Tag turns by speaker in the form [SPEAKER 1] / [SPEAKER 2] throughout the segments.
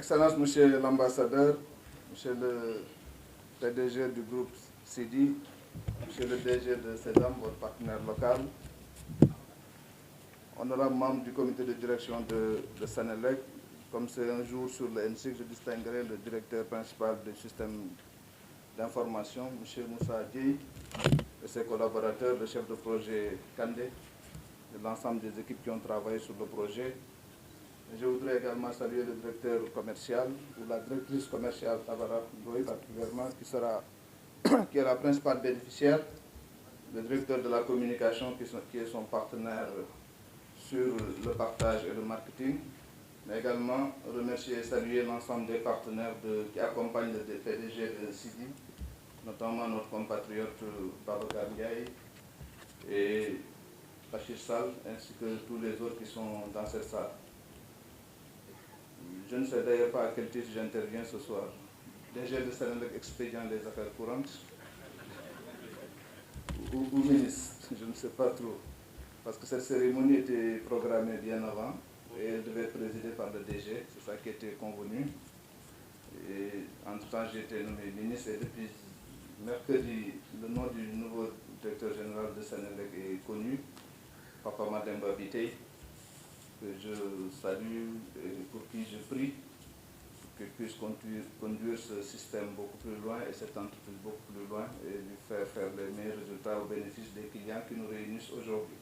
[SPEAKER 1] Excellence, Monsieur l'ambassadeur, Monsieur le PDG du groupe Sidi, Monsieur le DG de SEDAM, votre partenaire local, honorable membre du comité de direction de Senelec, comme c'est un jour sur le NSIC, je distinguerai le directeur principal du système d'information, M. Moussa Dieye, et ses collaborateurs, le chef de projet Kandé, et l'ensemble des équipes qui ont travaillé sur le projet. Je voudrais également saluer le directeur commercial ou la directrice commerciale Tabara Goy particulièrement, qui est la principale bénéficiaire, le directeur de la communication qui est son partenaire sur le partage et le marketing, mais également remercier et saluer l'ensemble des partenaires qui accompagnent le PDG de Sidi, notamment notre compatriote Babacar Ndiaye et Bachir Sall, ainsi que tous les autres qui sont dans cette salle. Je ne sais d'ailleurs pas à quel titre j'interviens ce soir. DG de Senelec expédiant les affaires courantes ou ministre, je ne sais pas trop. Parce que cette cérémonie était programmée bien avant et elle devait être présidée par le DG, c'est ça qui était convenu. Et entre-temps, j'ai été nommé ministre et depuis mercredi, le nom du nouveau directeur général de Senelec est connu, Papa Mademba Biteye, que je salue et pour qui je prie qu'il puisse conduire ce système beaucoup plus loin et cette entreprise beaucoup plus loin et lui faire les meilleurs résultats au bénéfice des clients qui nous réunissent aujourd'hui.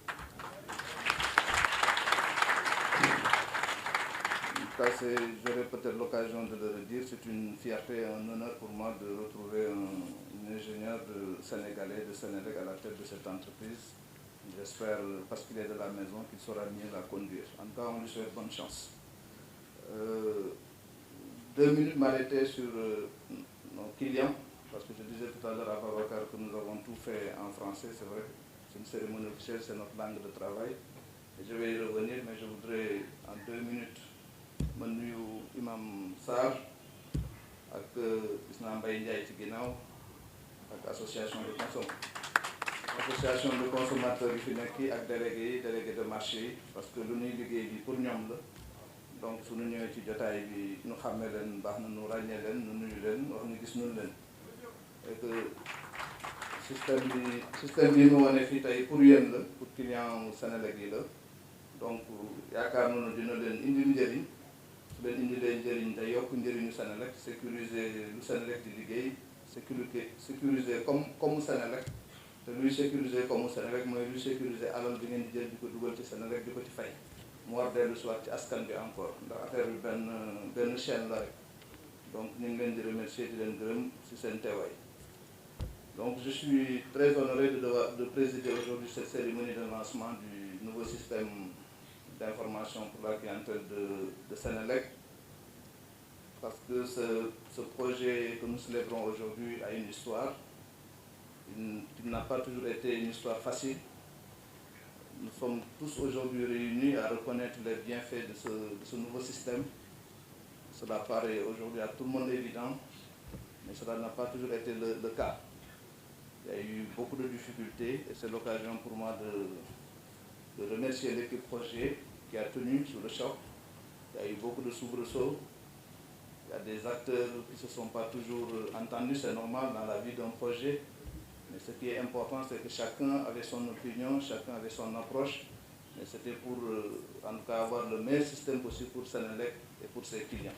[SPEAKER 1] J'aurai peut-être l'occasion de le redire, c'est une fierté et un honneur pour moi de retrouver un ingénieur sénégalais de Senelec à la tête de cette entreprise. J'espère, parce qu'il est de la maison, qu'il saura mieux la conduire. En tout cas, on lui souhaite bonne chance. 2 minutes m'arrêter sur nos clients, parce que je disais tout à l'heure à Babacar que nous avons tout fait en français, c'est vrai, c'est une cérémonie officielle, c'est notre langue de travail. Et je vais y revenir, mais je voudrais en 2 minutes me nuyu Imam Sarr ak Isna Mbaye Ndiaye ci ginnaaw ak association de consommateurs yi fi nekk ak délégué de marché yi parce que lu ñuy liggéey bi pour ñoom la donc suñu ñëwee ci jotaay bi ñu xàmmee leen baax na ñu ràññee leen ñu nuyu leen wax ñu gis ñun leen et que système bi mu wane fii tey pour yéen la pour client Senelec yi la donc yaakaar nañu dina leen indil njëriñ su leen indilee njëriñ day yokk njëriñu Senelec sécuriser lu Senelec di liggéey sécuriser comme Senelec te luy sécuriser comme Senelec mooy luy sécuriser alal bi ngeen di jël di ko dugal ci Senelec di ko ci fay mu war dellu si waat ci askan bi encore ndax affaire bi benn chaîne la rek donc ñu ngi leen di remercier di leen gërëm si seen teewaay. Donc je suis très honoré de présider aujourd'hui cette cérémonie de lancement du nouveau système d'information pour la clientèle de Senelec, parce que ce projet que nous célébrons aujourd'hui a une histoire. Il n'a pas toujours été une histoire facile. Nous sommes tous aujourd'hui réunis à reconnaître les bienfaits de ce nouveau système. Cela paraît aujourd'hui à tout le monde évident, mais cela n'a pas toujours été le cas. Il y a eu beaucoup de difficultés et c'est l'occasion pour moi de remercier l'équipe projet qui a tenu sous le choc. Il y a eu beaucoup de soubresauts. Il y a des acteurs qui ne se sont pas toujours entendus, c'est normal dans la vie d'un projet. Mais ce qui est important, c'est que chacun avait son opinion, chacun avait son approche. Mais c'était pour, en tout cas, avoir le meilleur système possible pour Senelec et pour ses clients.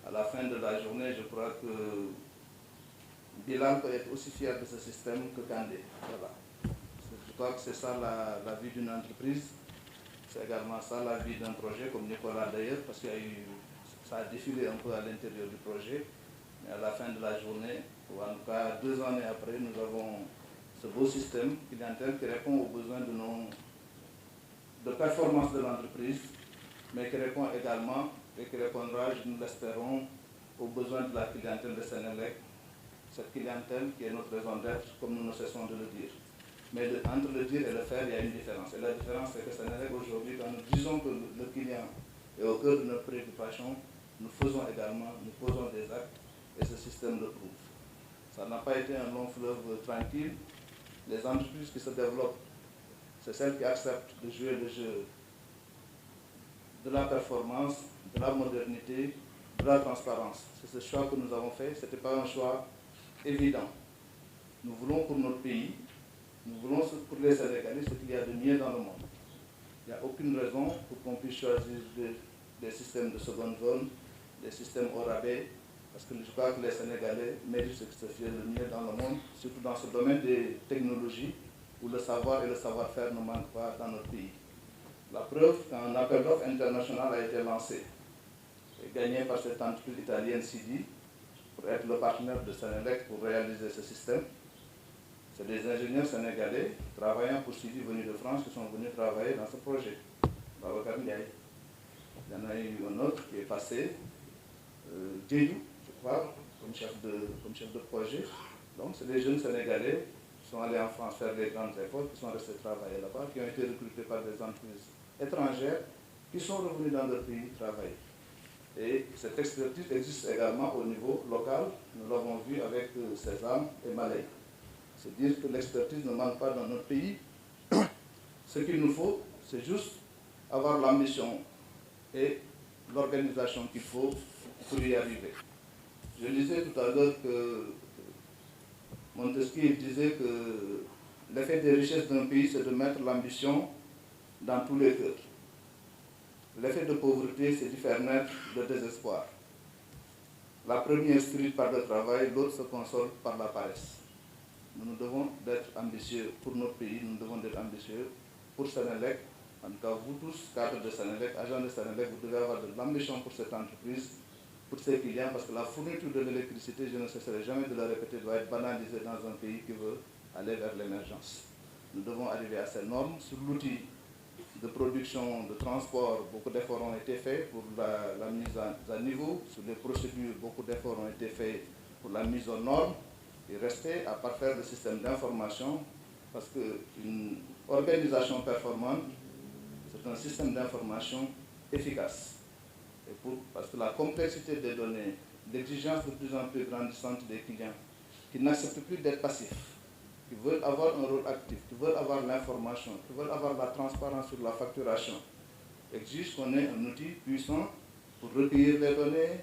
[SPEAKER 1] À la fin de la journée, je crois que Bilal peut être aussi fier de ce système que Kandé. Voilà. Je crois que c'est ça la vie d'une entreprise. C'est également ça la vie d'un projet, comme Nicolas d'ailleurs, parce que ça a défilé un peu à l'intérieur du projet. Mais à la fin de la journée, ou en tout cas 2 années après, nous avons ce beau système clientèle qui répond aux besoins de performance de l'entreprise, mais qui répond également et qui répondra, nous l'espérons, aux besoins de la clientèle de Senelec, cette clientèle qui est notre raison d'être, comme nous ne cessons de le dire. Mais entre le dire et le faire, il y a une différence. Et la différence, c'est que Senelec aujourd'hui, quand nous disons que le client est au cœur de notre préoccupation, nous faisons également, nous posons des actes et ce système le prouve. Ça n'a pas été un long fleuve tranquille. Les entreprises qui se développent, c'est celles qui acceptent de jouer le jeu de la performance, de la modernité, de la transparence. C'est ce choix que nous avons fait. Ce n'était pas un choix évident. Nous voulons pour notre pays, nous voulons pour les Sénégalais ce qu'il y a de mieux dans le monde. Il n'y a aucune raison pour qu'on puisse choisir des systèmes de seconde zone, des systèmes au rabais, parce que je crois que les Sénégalais méritent ce qui se fait le mieux dans le monde, surtout dans ce domaine des technologies, où le savoir et le savoir-faire ne manquent pas dans notre pays. La preuve, quand un appel d'offres international a été lancé et gagné par cette entreprise italienne Sidi pour être le partenaire de Senelec pour réaliser ce système, c'est des ingénieurs sénégalais travaillant pour Sidi venus de France qui sont venus travailler dans ce projet. Babacar Ndiaye. Il y en a eu un autre qui est passé, Djeyou, je crois, comme chef de projet. Donc c'est des jeunes Sénégalais qui sont allés en France faire des grandes écoles, qui sont restés travailler là-bas, qui ont été recrutés par des entreprises étrangères, qui sont revenus dans leur pays travailler. Et cette expertise existe également au niveau local. Nous l'avons vu avec Sésame et Malay. C'est dire que l'expertise ne manque pas dans notre pays. Ce qu'il nous faut, c'est juste avoir l'ambition et l'organisation qu'il faut pour y arriver. Je disais tout à l'heure que Montesquieu disait que l'effet des richesses d'un pays, c'est de mettre l'ambition dans tous les cœurs. L'effet de pauvreté, c'est de faire naître le désespoir. La première instruite par le travail, l'autre se console par la paresse. Nous devons être ambitieux pour notre pays, nous devons être ambitieux pour Senelec. En tout cas, vous tous, cadres de Senelec, agents de Senelec, vous devez avoir de l'ambition pour cette entreprise, pour ses clients, parce que la fourniture de l'électricité, je ne cesserai jamais de le répéter, doit être banalisée dans un pays qui veut aller vers l'émergence. Nous devons arriver à ces normes. Sur l'outil de production, de transport, beaucoup d'efforts ont été faits pour la mise à niveau. Sur les procédures, beaucoup d'efforts ont été faits pour la mise aux normes. Il restait à parfaire le système d'information, parce qu'une organisation performante, c'est un système d'information efficace. Et parce que la complexité des données, l'exigence de plus en plus grandissante des clients, qui n'acceptent plus d'être passifs, qui veulent avoir un rôle actif, qui veulent avoir l'information, qui veulent avoir la transparence sur la facturation, exige qu'on ait un outil puissant pour recueillir les données,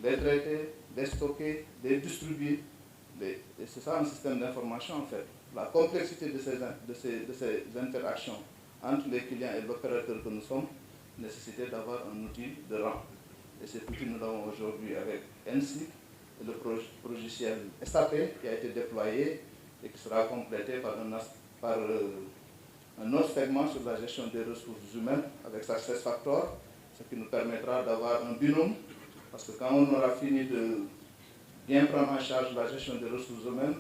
[SPEAKER 1] les traiter, les stocker, les distribuer. Et c'est ça un système d'information en fait. La complexité de ces interactions entre les clients et l'opérateur que nous sommes nécessitait d'avoir un outil de rang. Et cet outil, nous l'avons aujourd'hui avec ENSIC et le logiciel SAP qui a été déployé et qui sera complété par un autre segment sur la gestion des ressources humaines avec SuccessFactors, ce qui nous permettra d'avoir un binôme, parce que quand on aura fini de bien prendre en charge la gestion des ressources humaines,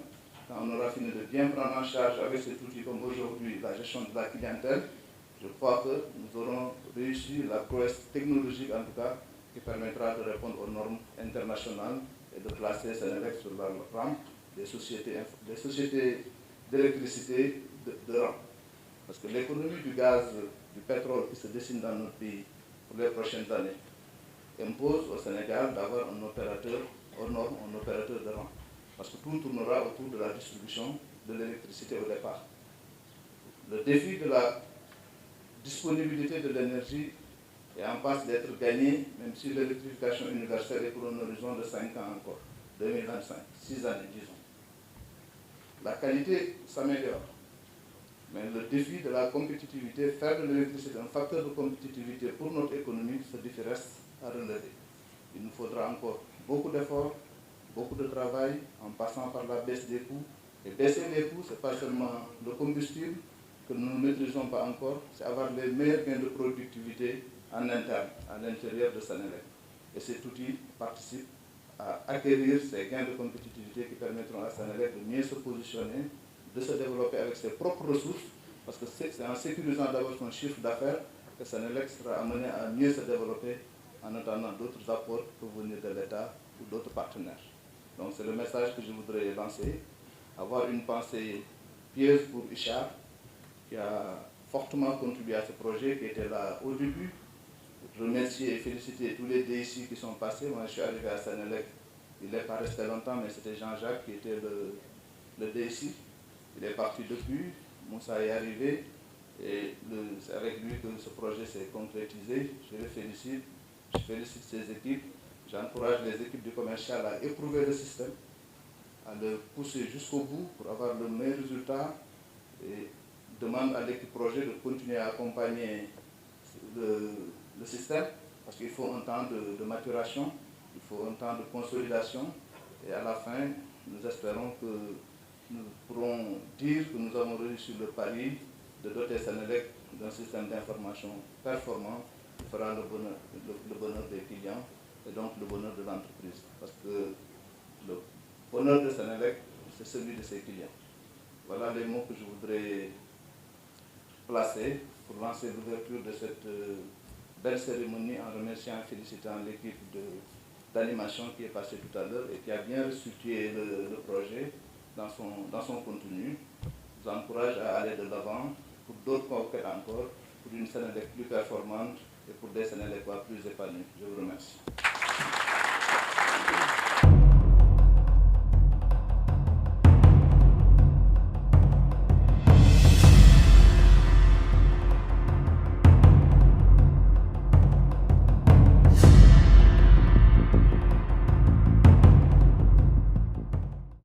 [SPEAKER 1] quand on aura fini de bien prendre en charge avec cet outil comme aujourd'hui la gestion de la clientèle, je crois que nous aurons réussi la prouesse technologique en tout cas qui permettra de répondre aux normes internationales et de placer Senelec sur la rampe des sociétés d'électricité de rang. Parce que l'économie du gaz, du pétrole qui se dessine dans notre pays pour les prochaines années impose au Sénégal d'avoir un opérateur aux normes, un opérateur de rang. Parce que tout tournera autour de la distribution de l'électricité au départ. Le défi de la disponibilité de l'énergie est en passe d'être gagné, même si l'électrification universelle est pour un horizon de 5 ans encore, 2025, 6 années disons. La qualité s'améliore, mais le défi de la compétitivité, faire de l'électricité un facteur de compétitivité pour notre économie, ce défi reste à relever. Il nous faudra encore beaucoup d'efforts, beaucoup de travail, en passant par la baisse des coûts. Et baisser les coûts, ce n'est pas seulement le combustible, que nous ne maîtrisons pas encore, c'est avoir les meilleurs gains de productivité en interne, à l'intérieur de Senelec. Et cet outil participe à acquérir ces gains de compétitivité qui permettront à Senelec de mieux se positionner, de se développer avec ses propres ressources, parce que c'est en sécurisant d'abord son chiffre d'affaires que Senelec sera amené à mieux se développer en attendant d'autres apports pour venir de l'État ou d'autres partenaires. Donc c'est le message que je voudrais lancer, avoir une pensée pieuse pour Ishar, qui a fortement contribué à ce projet, qui était là au début. Remercier et féliciter tous les DSI qui sont passés. Moi, je suis arrivé à Senelec, il n'est pas resté longtemps, mais c'était Jean-Jacques qui était le DSI. Il est parti depuis, Moussa est arrivé, et c'est avec lui que ce projet s'est concrétisé. Je le félicite, je félicite ses équipes. J'encourage les équipes du commercial à éprouver le système, à le pousser jusqu'au bout pour avoir le meilleur résultat et demande à l'équipe projet de continuer à accompagner le système parce qu'il faut un temps de maturation, il faut un temps de consolidation et à la fin, nous espérons que nous pourrons dire que nous avons réussi le pari de doter Senelec d'un système d'information performant qui fera le bonheur des clients et donc le bonheur de l'entreprise. Parce que le bonheur de Senelec, c'est celui de ses clients. Voilà les mots que je voudrais placer pour lancer l'ouverture de cette belle cérémonie en remerciant et félicitant l'équipe d'animation qui est passée tout à l'heure et qui a bien restitué le projet dans son contenu. Je vous encourage à aller de l'avant pour d'autres conquêtes encore, pour une Senelec plus performante et pour des Senelecquois plus épanouis. Je vous remercie.